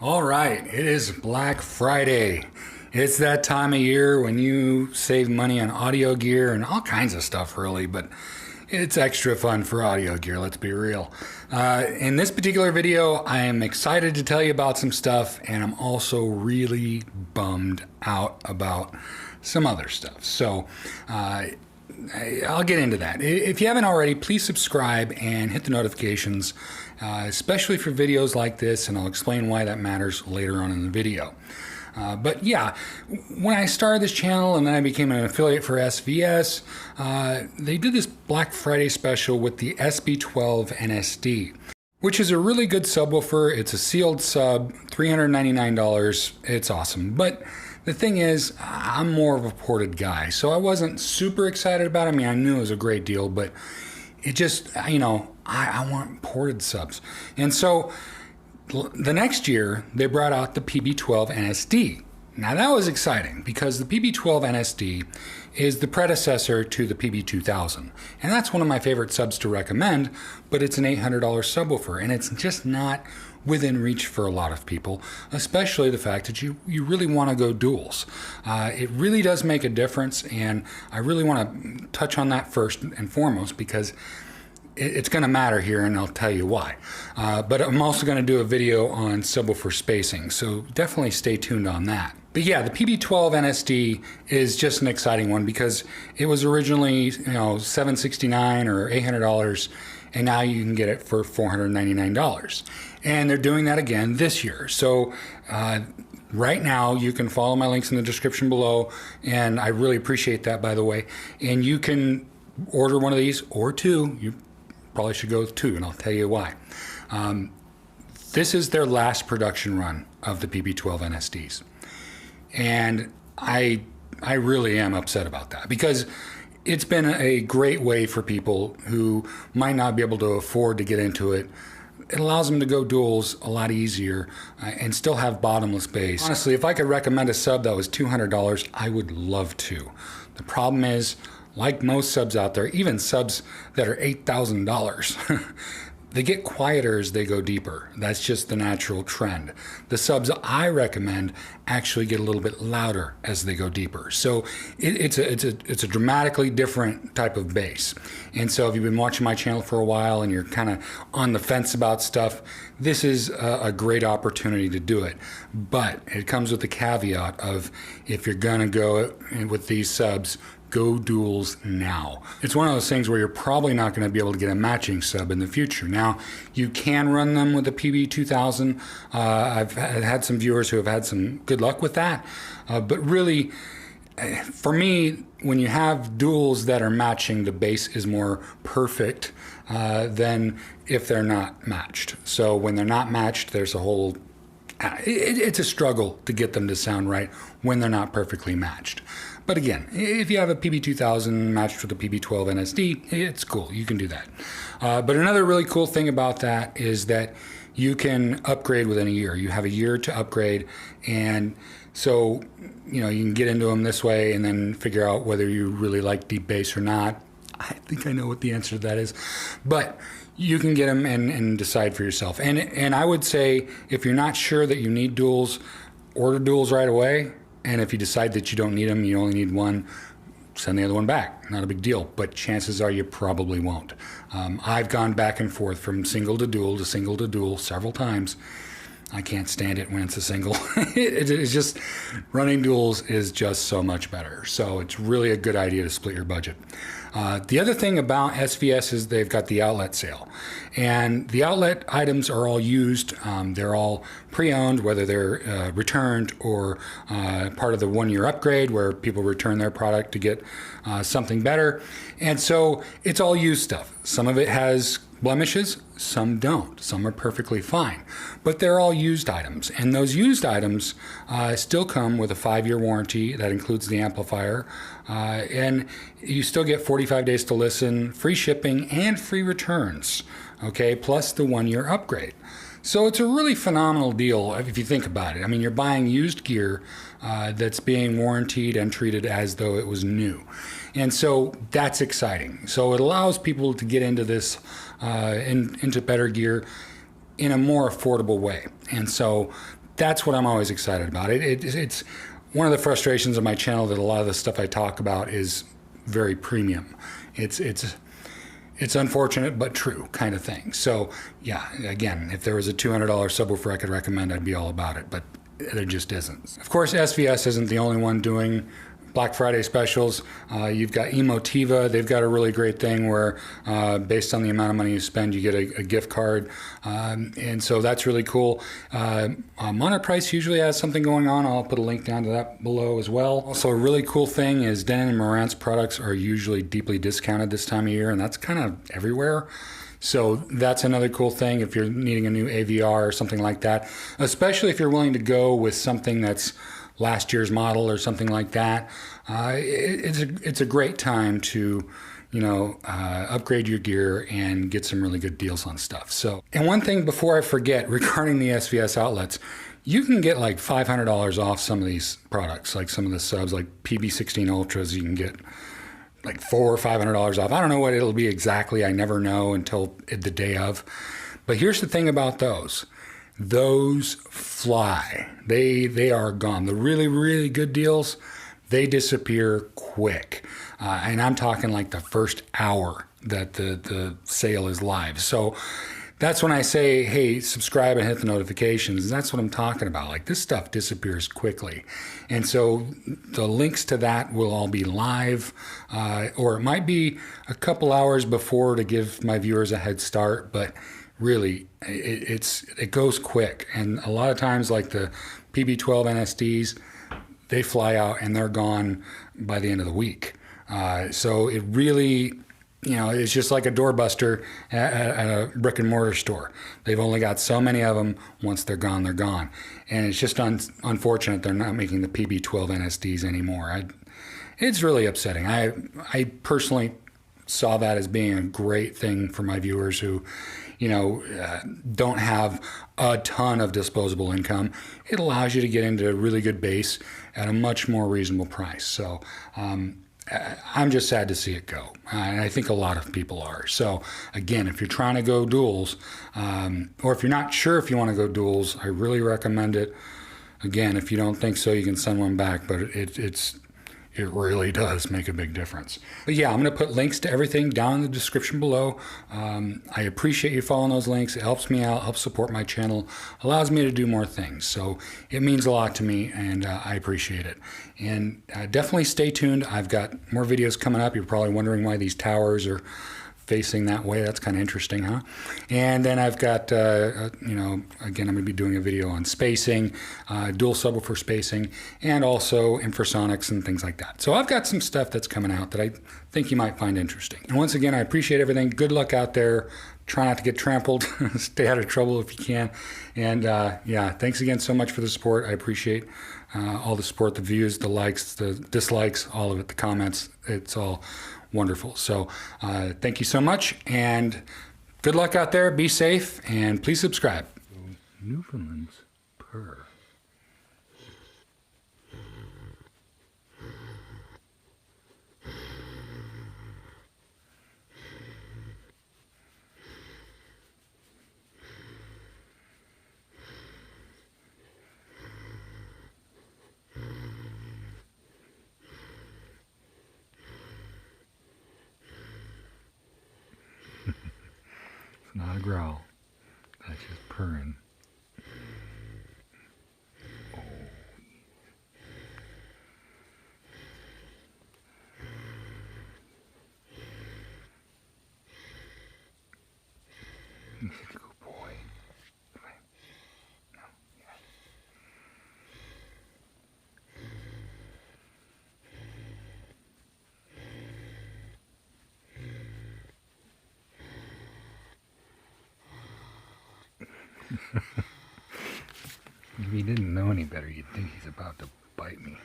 All right, it is Black Friday. It's that time of year when you save money on audio gear and all kinds of stuff, really, but it's extra fun for audio gear, let's be real. In this particular video, I am excited to tell you about some stuff, and I'm also really bummed out about some other stuff. So, I'll get into that. If you haven't already, please subscribe and hit the notifications, especially for videos like this, and I'll explain why that matters later on in the video. But yeah, when I started this channel and then I became an affiliate for SVS, they did this Black Friday special with the PB12-NSD, which is a really good subwoofer. It's a sealed sub, $399. It's awesome. But the thing is, I'm more of a ported guy, so I wasn't super excited about it. I mean, I knew it was a great deal, but it just, I want ported subs. And so the next year, they brought out the PB12-NSD. Now that was exciting because the PB12-NSD is the predecessor to the PB2000. And that's one of my favorite subs to recommend, but it's an $800 subwoofer, and it's just not within reach for a lot of people, especially the fact that you really want to go duals. It really does make a difference, and I really want to touch on that first and foremost because it's going to matter here, and I'll tell you why. But I'm also going to do a video on subwoofer spacing, so definitely stay tuned on that. But yeah, the PB12-NSD is just an exciting one because it was originally, $769 or $800, and now you can get it for $499. And they're doing that again this year. So right now, you can follow my links in the description below, and I really appreciate that, by the way. And you can order one of these or two. You probably should go with two, and I'll tell you why. This is their last production run of the PB12-NSDs. And I really am upset about that because it's been a great way for people who might not be able to afford to get into it. It allows them to go duals a lot easier and still have bottomless bass. Honestly, if I could recommend a sub that was $200, I would love to. The problem is, like most subs out there, even subs that are $8,000, they get quieter as they go deeper. That's just the natural trend. The subs I recommend actually get a little bit louder as they go deeper. So it's a dramatically different type of bass. And so if you've been watching my channel for a while and you're kind of on the fence about stuff, this is a great opportunity to do it. But it comes with the caveat of if you're gonna go with these subs, go duals now. It's one of those things where you're probably not going to be able to get a matching sub in the future. Now, you can run them with the PB2000. I've had some viewers who have had some good luck with that. But really, for me, when you have duals that are matching, the bass is more perfect than if they're not matched. So when they're not matched, there's a whole it's a struggle to get them to sound right when they're not perfectly matched. But again, if you have a PB2000 matched with a PB12-NSD, it's cool. You can do that. But another really cool thing about that is that you can upgrade within a year. You have a year to upgrade, and so you can get into them this way and then figure out whether you really like deep bass or not. I think I know what the answer to that is, but you can get them and decide for yourself. And I would say if you're not sure that you need duals, order duals right away. And if you decide that you don't need them, you only need one, send the other one back. Not a big deal, but chances are you probably won't. I've gone back and forth from single to dual to single to dual several times. I can't stand it when it's a single. It's just, running duals is just so much better. So it's really a good idea to split your budget. The other thing about SVS is they've got the outlet sale. And the outlet items are all used. They're all pre-owned, whether they're returned or part of the one-year upgrade where people return their product to get something better. And so it's all used stuff. Some of it has blemishes, some don't. Some are perfectly fine. But they're all used items. And those used items still come with a 5-year warranty that includes the amplifier. And you still get 45 days to listen, free shipping, and free returns. Okay, plus the 1-year upgrade. So it's a really phenomenal deal if you think about it. I mean, you're buying used gear that's being warranted and treated as though it was new. And so that's exciting. So it allows people to get into this, into better gear in a more affordable way. And so that's what I'm always excited about. It's one of the frustrations of my channel that a lot of the stuff I talk about is very premium. It's unfortunate but true kind of thing. So yeah, again, if there was a $200 subwoofer I could recommend, I'd be all about it, but there just isn't. Of course, SVS isn't the only one doing Black Friday specials. You've got Emotiva. They've got a really great thing where based on the amount of money you spend, you get a gift card. And so that's really cool. Monoprice usually has something going on. I'll put a link down to that below as well. Also, a really cool thing is Denon and Marantz products are usually deeply discounted this time of year, and that's kind of everywhere. So that's another cool thing if you're needing a new AVR or something like that, especially if you're willing to go with something that's last year's model or something like that. It's a great time to, upgrade your gear and get some really good deals on stuff. So, and one thing before I forget regarding the SVS outlets, you can get like $500 off some of these products, like some of the subs, like PB16 Ultras. You can get like $400 or $500 off. I don't know what it'll be exactly. I never know until the day of. But here's the thing about those. Those fly. They are gone. The really, really good deals, they disappear quick. And I'm talking like the first hour that the sale is live. So that's when I say, hey, subscribe and hit the notifications. That's what I'm talking about. Like, this stuff disappears quickly. And so the links to that will all be live, or it might be a couple hours before to give my viewers a head start, but really, it goes quick. And a lot of times, like the PB12-NSDs, they fly out and they're gone by the end of the week. So it really, it's just like a doorbuster at a brick and mortar store. They've only got so many of them. Once they're gone, they're gone. And it's just unfortunate they're not making the PB12-NSDs anymore. It's really upsetting. I personally saw that as being a great thing for my viewers who, don't have a ton of disposable income. It allows you to get into a really good bass at a much more reasonable price. So I'm just sad to see it go. And I think a lot of people are. So again, if you're trying to go duals, or if you're not sure if you want to go duals, I really recommend it. Again, if you don't think so, you can send one back, but it really does make a big difference. But yeah, I'm going to put links to everything down in the description below. I appreciate you following those links. It helps me out, helps support my channel, allows me to do more things. So it means a lot to me, and I appreciate it. And definitely stay tuned. I've got more videos coming up. You're probably wondering why these towers are facing that way. That's kind of interesting, huh? And then I've got, again, I'm going to be doing a video on spacing, dual subwoofer spacing, and also infrasonics and things like that. So I've got some stuff that's coming out that I think you might find interesting. And once again, I appreciate everything. Good luck out there. Try not to get trampled. Stay out of trouble if you can. And yeah, thanks again so much for the support. I appreciate all the support, the views, the likes, the dislikes, all of it, the comments. It's all wonderful. So thank you so much, and good luck out there. Be safe, and please subscribe. Newfoundlands purr. Not a growl. That's just purring. Oh. He's such a good boy. No, yeah. If he didn't know any better, you'd think he's about to bite me.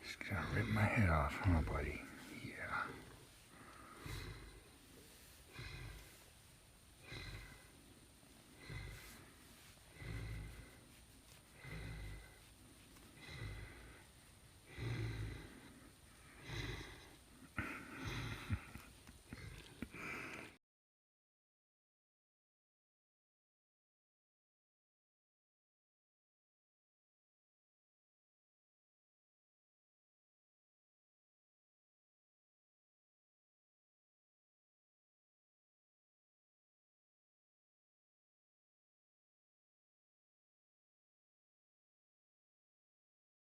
He's gonna rip my head off, huh, buddy?